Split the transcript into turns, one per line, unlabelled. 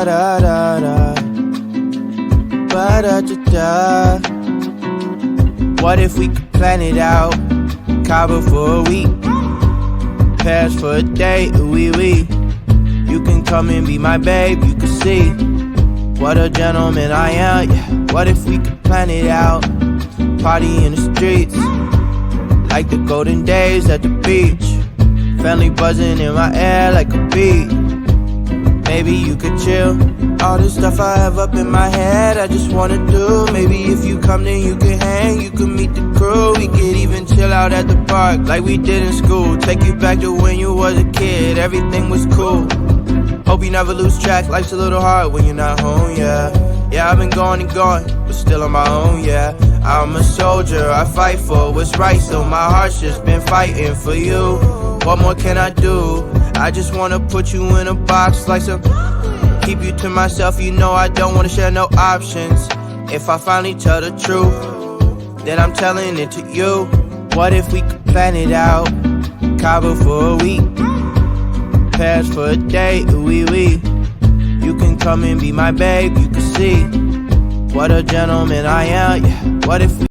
da da da, ba da da da. What if we could plan it out? Cabo for a week, Paris for a day, ooey wee. You can come and be my babe, you can see what a gentleman I am, yeah. What if we could plan it out? Party in the streets, like the golden days at the beach. Family buzzing in my air like a beat. Maybe you could chill. All this stuff I have up in my head, I just wanna do. Maybe if you come then you can hang, you can meet the crew. We could even chill out at the park like we did in school. Take you back to when you was a kid, everything was cool. Hope you never lose track, life's a little hard when you're not home, yeah. Yeah, I've been going and going, but still on my own, yeah. I'm a soldier, I fight for what's right, so my heart's just been fighting for you. What more can I do? I just wanna put you in a box like some. Keep you to myself, you know I don't wanna share no options. If I finally tell the truth, then I'm telling it to you. What if we could plan it out? Cabo for a week, Paris for a day, ooey wee. You can come and be my babe, you can see what a gentleman I am, yeah. What if we